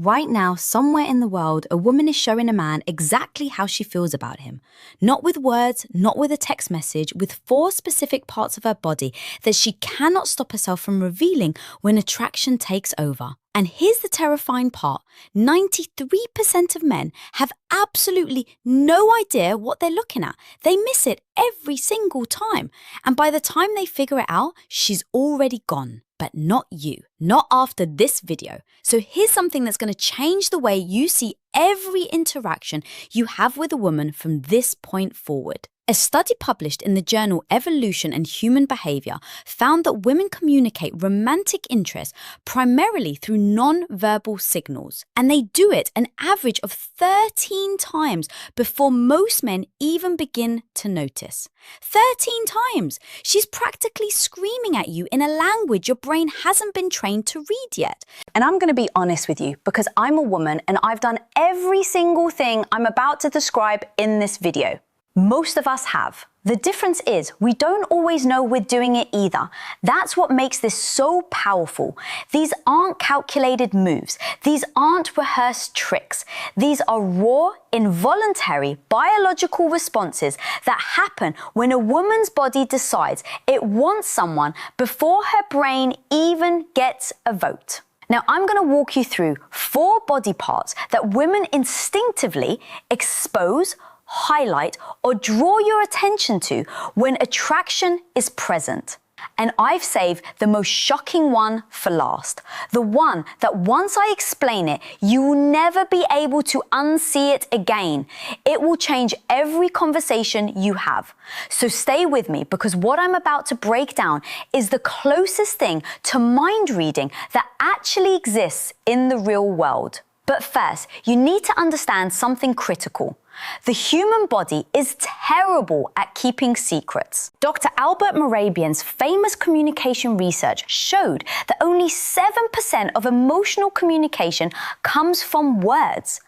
Right now, somewhere in the world, a woman is showing a man exactly how she feels about him. Not with words, not with a text message, with 4 specific parts of her body that she cannot stop herself from revealing when attraction takes over. And here's the terrifying part. 93% of men have absolutely no idea what they're looking at. They miss it every single time. And by the time they figure it out, she's already gone. But not you, not after this video. So here's something that's going to change the way you see every interaction you have with a woman from this point forward. A study published in the journal Evolution and Human Behavior found that women communicate romantic interest primarily through non-verbal signals, and they do it an average of 13 times before most men even begin to notice. 13 times! She's practically screaming at you in a language your brain hasn't been trained to read yet. And I'm going to be honest with you because I'm a woman and I've done every single thing I'm about to describe in this video. Most of us have. The difference is we don't always know we're doing it either. That's what makes this so powerful. These aren't calculated moves. These aren't rehearsed tricks. These are raw, involuntary, biological responses that happen when a woman's body decides it wants someone before her brain even gets a vote. Now, I'm going to walk you through 4 body parts that women instinctively expose, highlight, or draw your attention to when attraction is present. And I've saved the most shocking one for last. The one that once I explain it, you will never be able to unsee it again. It will change every conversation you have. So stay with me because what I'm about to break down is the closest thing to mind reading that actually exists in the real world. But first, you need to understand something critical. The human body is terrible at keeping secrets. Dr. Albert Mehrabian's famous communication research showed that only 7% of emotional communication comes from words.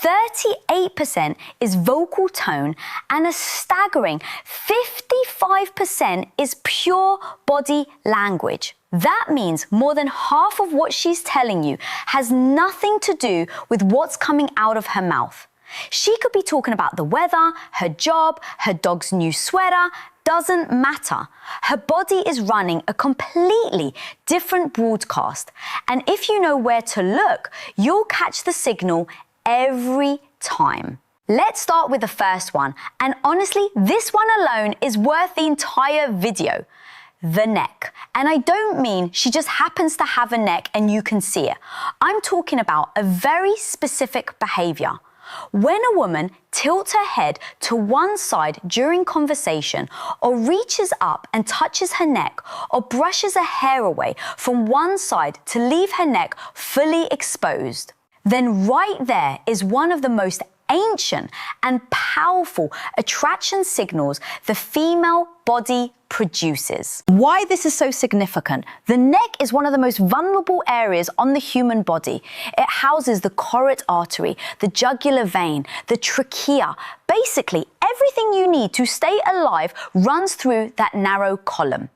38% is vocal tone, and a staggering 55% is pure body language. That means more than half of what she's telling you has nothing to do with what's coming out of her mouth. She could be talking about the weather, her job, her dog's new sweater, doesn't matter. Her body is running a completely different broadcast. And if you know where to look, you'll catch the signal every time. Let's start with the first one. And honestly, this one alone is worth the entire video. The neck. And I don't mean she just happens to have a neck and you can see it. I'm talking about a very specific behavior. When a woman tilts her head to one side during conversation, or reaches up and touches her neck, or brushes a hair away from one side to leave her neck fully exposed, then right there is one of the most ancient and powerful attraction signals the female body produces. Why this is so significant? The neck is one of the most vulnerable areas on the human body. It houses the carotid artery, the jugular vein, the trachea. Basically, everything you need to stay alive runs through that narrow column.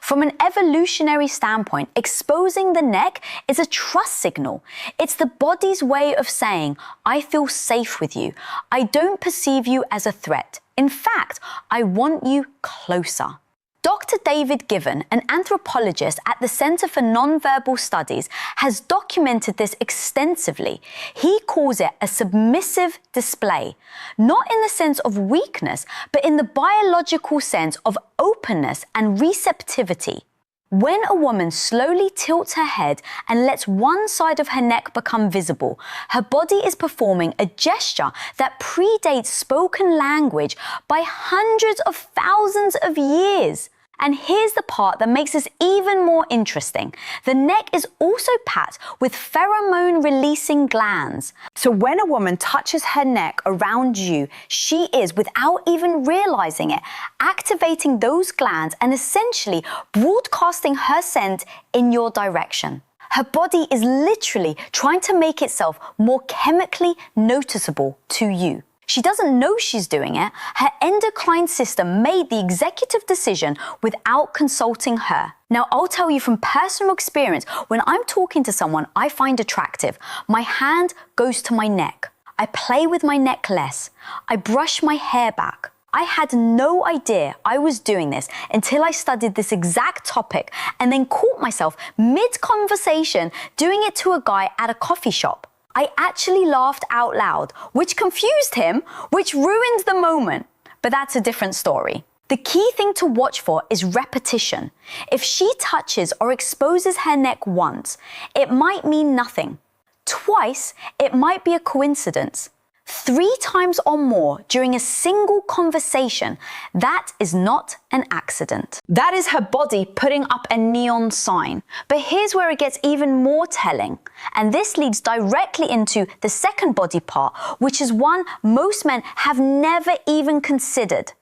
From an evolutionary standpoint, exposing the neck is a trust signal. It's the body's way of saying, I feel safe with you. I don't perceive you as a threat. In fact, I want you closer. Dr. David Given, an anthropologist at the Center for Nonverbal Studies, has documented this extensively. He calls it a submissive display, not in the sense of weakness, but in the biological sense of openness and receptivity. When a woman slowly tilts her head and lets one side of her neck become visible, her body is performing a gesture that predates spoken language by hundreds of thousands of years. And here's the part that makes this even more interesting. The neck is also packed with pheromone-releasing glands. So when a woman touches her neck around you, she is, without even realizing it, activating those glands and essentially broadcasting her scent in your direction. Her body is literally trying to make itself more chemically noticeable to you. She doesn't know she's doing it. Her endocrine system made the executive decision without consulting her. Now, I'll tell you from personal experience, when I'm talking to someone I find attractive, my hand goes to my neck. I play with my neck less. I brush my hair back. I had no idea I was doing this until I studied this exact topic and then caught myself mid-conversation doing it to a guy at a coffee shop. I actually laughed out loud, which confused him, which ruined the moment. But that's a different story. The key thing to watch for is repetition. If she touches or exposes her neck once, it might mean nothing. Twice, it might be a coincidence. 3 times or more during a single conversation, that is not an accident. That is her body putting up a neon sign. But here's where it gets even more telling. And this leads directly into the second body part, which is one most men have never even considered: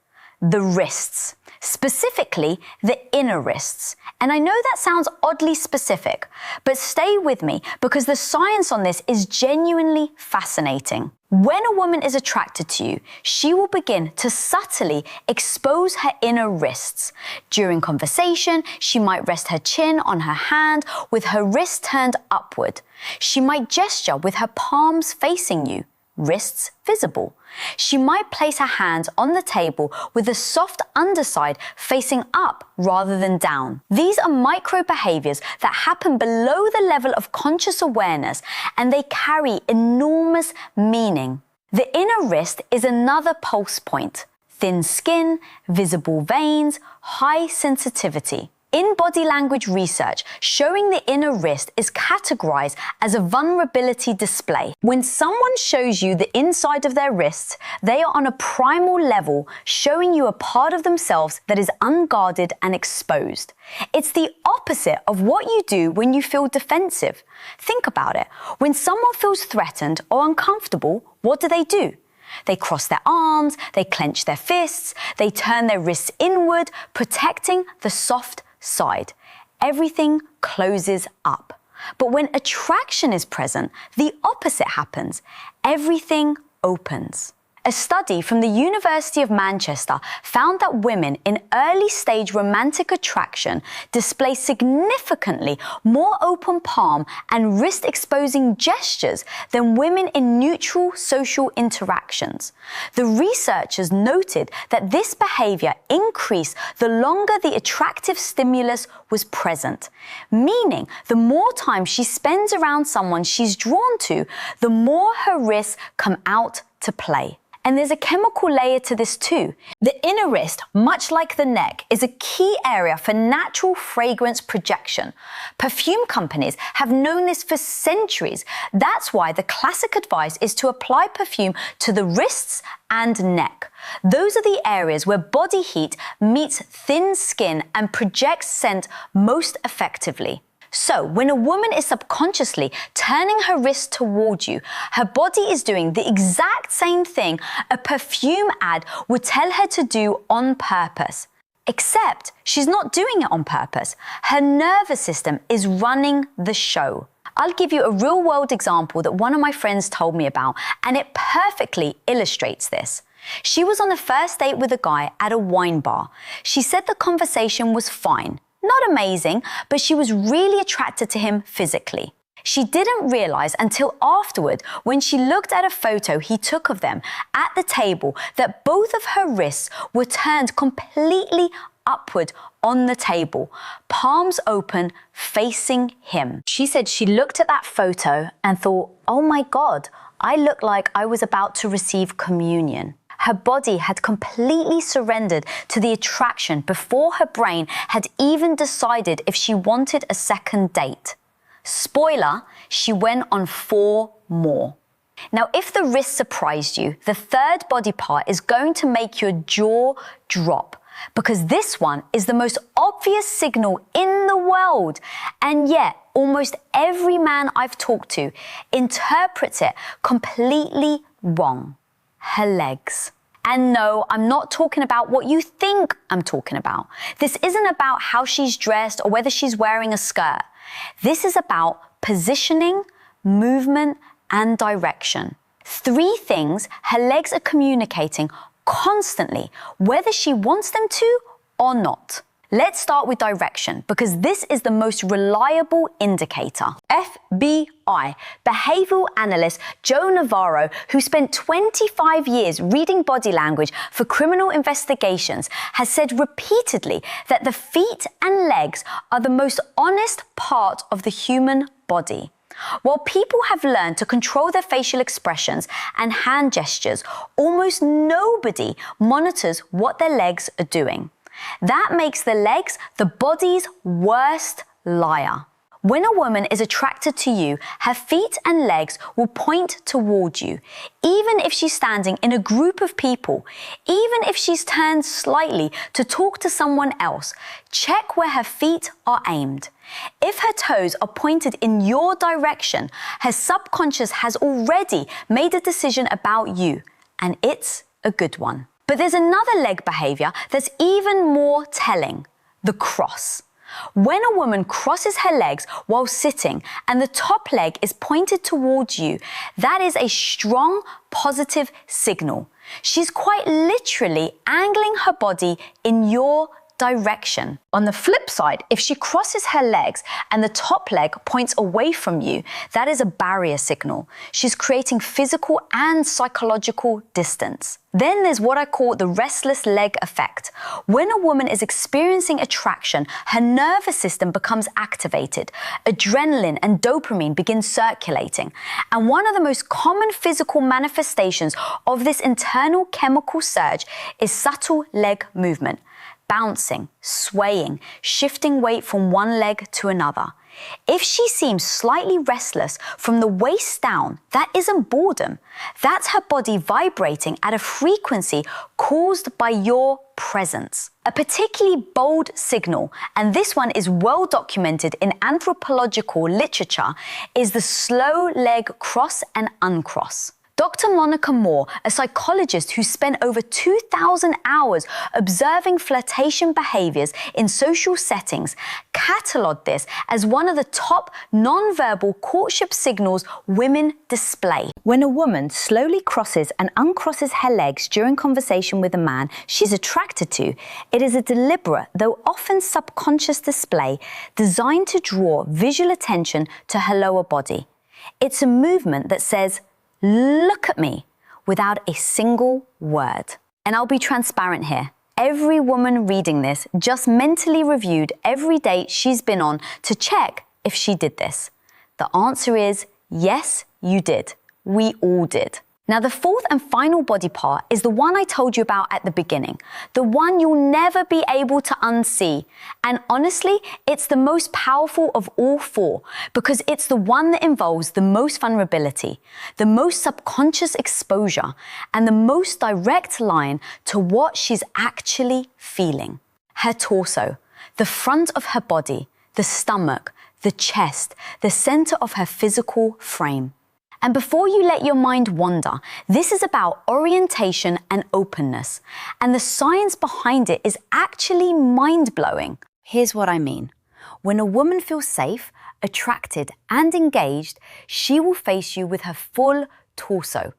the wrists. Specifically, the inner wrists. And I know that sounds oddly specific, but stay with me because the science on this is genuinely fascinating. When a woman is attracted to you, she will begin to subtly expose her inner wrists. During conversation, she might rest her chin on her hand with her wrist turned upward. She might gesture with her palms facing you, wrists visible. She might place her hands on the table with the soft underside facing up rather than down. These are micro behaviors that happen below the level of conscious awareness, and they carry enormous meaning. The inner wrist is another pulse point. Thin skin, visible veins, high sensitivity. In body language research, showing the inner wrist is categorized as a vulnerability display. When someone shows you the inside of their wrists, they are on a primal level showing you a part of themselves that is unguarded and exposed. It's the opposite of what you do when you feel defensive. Think about it. When someone feels threatened or uncomfortable, what do? They cross their arms, they clench their fists, they turn their wrists inward, protecting the soft side. Everything closes up. But when attraction is present, the opposite happens. Everything opens. A study from the University of Manchester found that women in early stage romantic attraction display significantly more open palm and wrist exposing gestures than women in neutral social interactions. The researchers noted that this behavior increased the longer the attractive stimulus was present, meaning the more time she spends around someone she's drawn to, the more her wrists come out to play. And there's a chemical layer to this too. The inner wrist, much like the neck, is a key area for natural fragrance projection. Perfume companies have known this for centuries. That's why the classic advice is to apply perfume to the wrists and neck. Those are the areas where body heat meets thin skin and projects scent most effectively. So, when a woman is subconsciously turning her wrist toward you, her body is doing the exact same thing a perfume ad would tell her to do on purpose. Except she's not doing it on purpose. Her nervous system is running the show. I'll give you a real-world example that one of my friends told me about, and it perfectly illustrates this. She was on a first date with a guy at a wine bar. She said the conversation was fine. Not amazing, but she was really attracted to him physically. She didn't realize until afterward, when she looked at a photo he took of them at the table, that both of her wrists were turned completely upward on the table, palms open, facing him. She said she looked at that photo and thought, oh my God, I look like I was about to receive communion. Her body had completely surrendered to the attraction before her brain had even decided if she wanted a second date. Spoiler, she went on 4 more. Now, if the wrist surprised you, the third body part is going to make your jaw drop, because this one is the most obvious signal in the world. And yet, almost every man I've talked to interprets it completely wrong. Her legs. And no, I'm not talking about what you think I'm talking about. This isn't about how she's dressed or whether she's wearing a skirt. This is about positioning, movement, and direction. 3 things her legs are communicating constantly, whether she wants them to or not. Let's start with direction, because this is the most reliable indicator. FBI behavioral analyst Joe Navarro, who spent 25 years reading body language for criminal investigations, has said repeatedly that the feet and legs are the most honest part of the human body. While people have learned to control their facial expressions and hand gestures, almost nobody monitors what their legs are doing. That makes the legs the body's worst liar. When a woman is attracted to you, her feet and legs will point toward you, even if she's standing in a group of people, even if she's turned slightly to talk to someone else. Check where her feet are aimed. If her toes are pointed in your direction, her subconscious has already made a decision about you, and it's a good one. But there's another leg behavior that's even more telling: the cross. When a woman crosses her legs while sitting and the top leg is pointed towards you, that is a strong, positive signal. She's quite literally angling her body in your direction. On the flip side, if she crosses her legs and the top leg points away from you, that is a barrier signal. She's creating physical and psychological distance. Then there's what I call the restless leg effect. When a woman is experiencing attraction, her nervous system becomes activated. Adrenaline and dopamine begin circulating. And one of the most common physical manifestations of this internal chemical surge is subtle leg movement. Bouncing, swaying, shifting weight from one leg to another. If she seems slightly restless from the waist down, that isn't boredom. That's her body vibrating at a frequency caused by your presence. A particularly bold signal, and this one is well documented in anthropological literature, is the slow leg cross and uncross. Dr. Monica Moore, a psychologist who spent over 2,000 hours observing flirtation behaviors in social settings, catalogued this as one of the top non-verbal courtship signals women display. When a woman slowly crosses and uncrosses her legs during conversation with a man she's attracted to, it is a deliberate, though often subconscious display designed to draw visual attention to her lower body. It's a movement that says, "Look at me," without a single word. And I'll be transparent here. Every woman reading this just mentally reviewed every date she's been on to check if she did this. The answer is yes, you did. We all did. Now, the fourth and final body part is the one I told you about at the beginning, the one you'll never be able to unsee. And honestly, it's the most powerful of all 4 because it's the one that involves the most vulnerability, the most subconscious exposure, and the most direct line to what she's actually feeling. Her torso, the front of her body, the stomach, the chest, the center of her physical frame. And before you let your mind wander, this is about orientation and openness. And the science behind it is actually mind-blowing. Here's what I mean. When a woman feels safe, attracted, and engaged, she will face you with her full torso.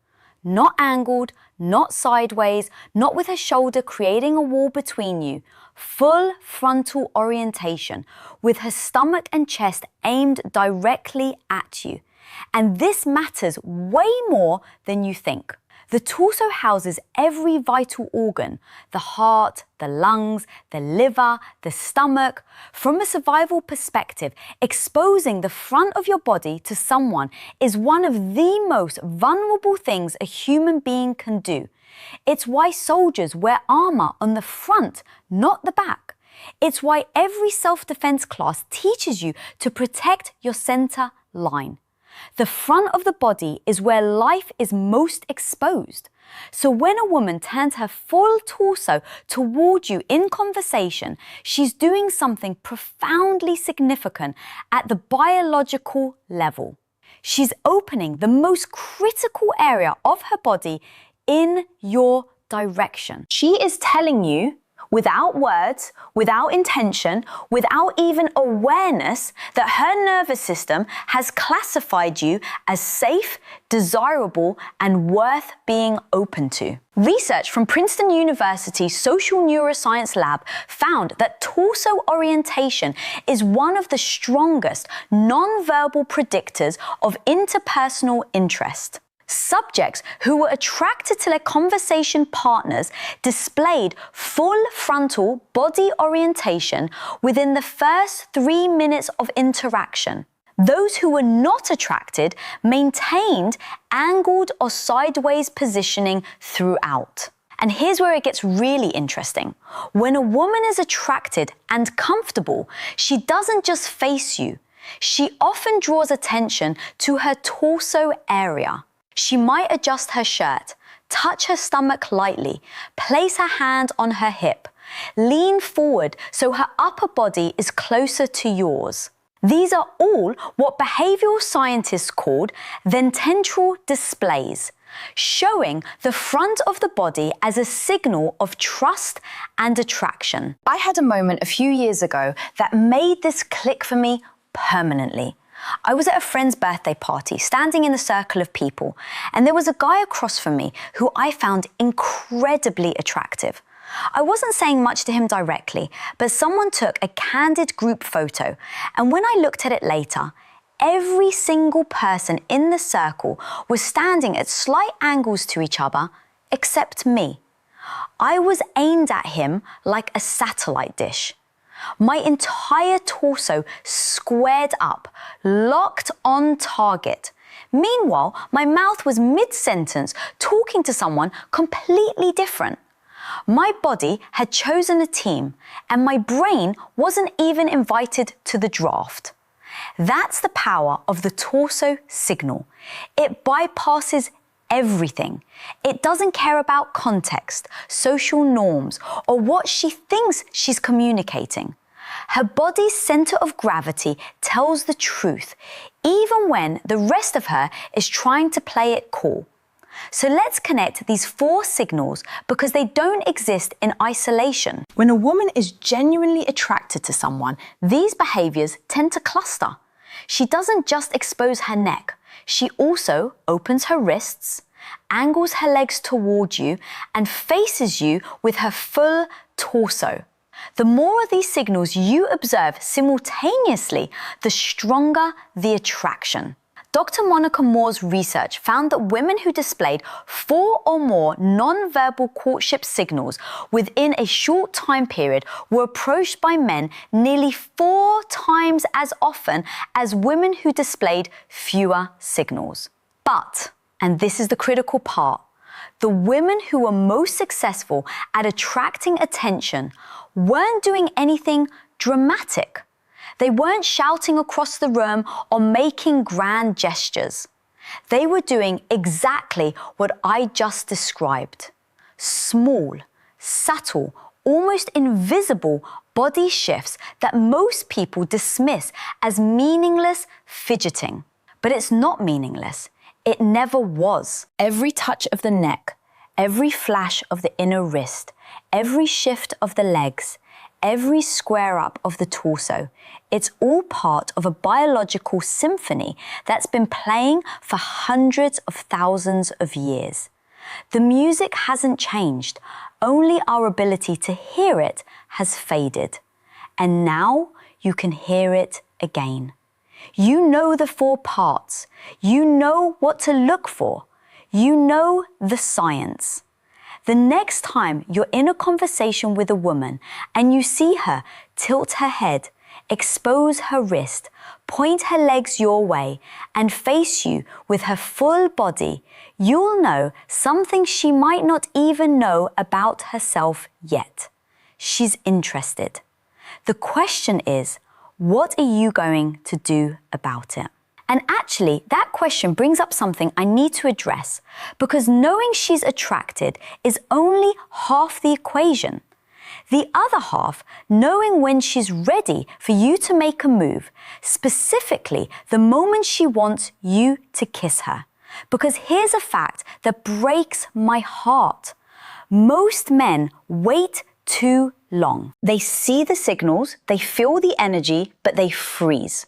Not angled, not sideways, not with her shoulder creating a wall between you. Full frontal orientation, with her stomach and chest aimed directly at you. And this matters way more than you think. The torso houses every vital organ, the heart, the lungs, the liver, the stomach. From a survival perspective, exposing the front of your body to someone is one of the most vulnerable things a human being can do. It's why soldiers wear armor on the front, not the back. It's why every self-defense class teaches you to protect your center line. The front of the body is where life is most exposed. So when a woman turns her full torso toward you in conversation, she's doing something profoundly significant at the biological level. She's opening the most critical area of her body in your direction. She is telling you, without words, without intention, without even awareness that her nervous system has classified you as safe, desirable, and worth being open to. Research from Princeton University Social Neuroscience Lab found that torso orientation is one of the strongest non-verbal predictors of interpersonal interest. Subjects who were attracted to their conversation partners displayed full frontal body orientation within the first 3 minutes of interaction. Those who were not attracted maintained angled or sideways positioning throughout. And here's where it gets really interesting. When a woman is attracted and comfortable, she doesn't just face you. She often draws attention to her torso area. She might adjust her shirt, touch her stomach lightly, place her hand on her hip, lean forward so her upper body is closer to yours. These are all what behavioral scientists called ventral displays, showing the front of the body as a signal of trust and attraction. I had a moment a few years ago that made this click for me permanently. I was at a friend's birthday party, standing in a circle of people, and there was a guy across from me who I found incredibly attractive. I wasn't saying much to him directly, but someone took a candid group photo, and when I looked at it later, every single person in the circle was standing at slight angles to each other, except me. I was aimed at him like a satellite dish. My entire torso squared up, locked on target. Meanwhile, my mouth was mid-sentence, talking to someone completely different. My body had chosen a team, and my brain wasn't even invited to the draft. That's the power of the torso signal. It bypasses everything. It doesn't care about context, social norms, or what she thinks she's communicating. Her body's center of gravity tells the truth, even when the rest of her is trying to play it cool. So let's connect these 4 signals because they don't exist in isolation. When a woman is genuinely attracted to someone, these behaviors tend to cluster. She doesn't just expose her neck. She also opens her wrists, angles her legs toward you, and faces you with her full torso. The more of these signals you observe simultaneously, the stronger the attraction. Dr. Monica Moore's research found that women who displayed 4 or more non-verbal courtship signals within a short time period were approached by men nearly 4 times as often as women who displayed fewer signals. But, and this is the critical part, the women who were most successful at attracting attention weren't doing anything dramatic. They weren't shouting across the room or making grand gestures. They were doing exactly what I just described. Small, subtle, almost invisible body shifts that most people dismiss as meaningless fidgeting. But it's not meaningless. It never was. Every touch of the neck, every flash of the inner wrist, every shift of the legs, every square up of the torso, it's all part of a biological symphony that's been playing for hundreds of thousands of years. The music hasn't changed, only our ability to hear it has faded. And now you can hear it again. You know the 4 parts. You know what to look for. You know the science. The next time you're in a conversation with a woman and you see her tilt her head, expose her wrist, point her legs your way, and face you with her full body, you'll know something she might not even know about herself yet. She's interested. The question is, what are you going to do about it? And actually, that question brings up something I need to address, because knowing she's attracted is only half the equation. The other half, knowing when she's ready for you to make a move, specifically the moment she wants you to kiss her. Because here's a fact that breaks my heart. Most men wait too long. They see the signals, they feel the energy, but they freeze.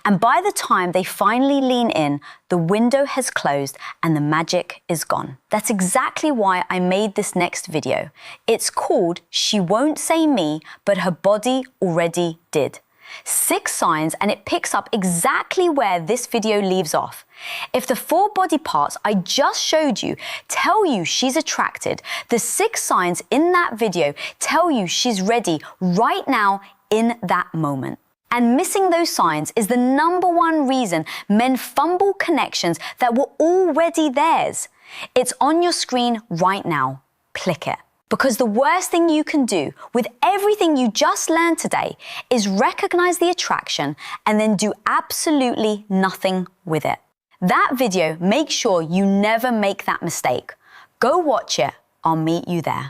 And by the time they finally lean in, the window has closed and the magic is gone. That's exactly why I made this next video. It's called She Won't Say Me, but Her Body Already Did. 6 signs, and it picks up exactly where this video leaves off. If the 4 body parts I just showed you tell you she's attracted, the 6 signs in that video tell you she's ready right now in that moment. And missing those signs is the #1 reason men fumble connections that were already theirs. It's on your screen right now. Click it. Because the worst thing you can do with everything you just learned today is recognize the attraction and then do absolutely nothing with it. That video makes sure you never make that mistake. Go watch it. I'll meet you there.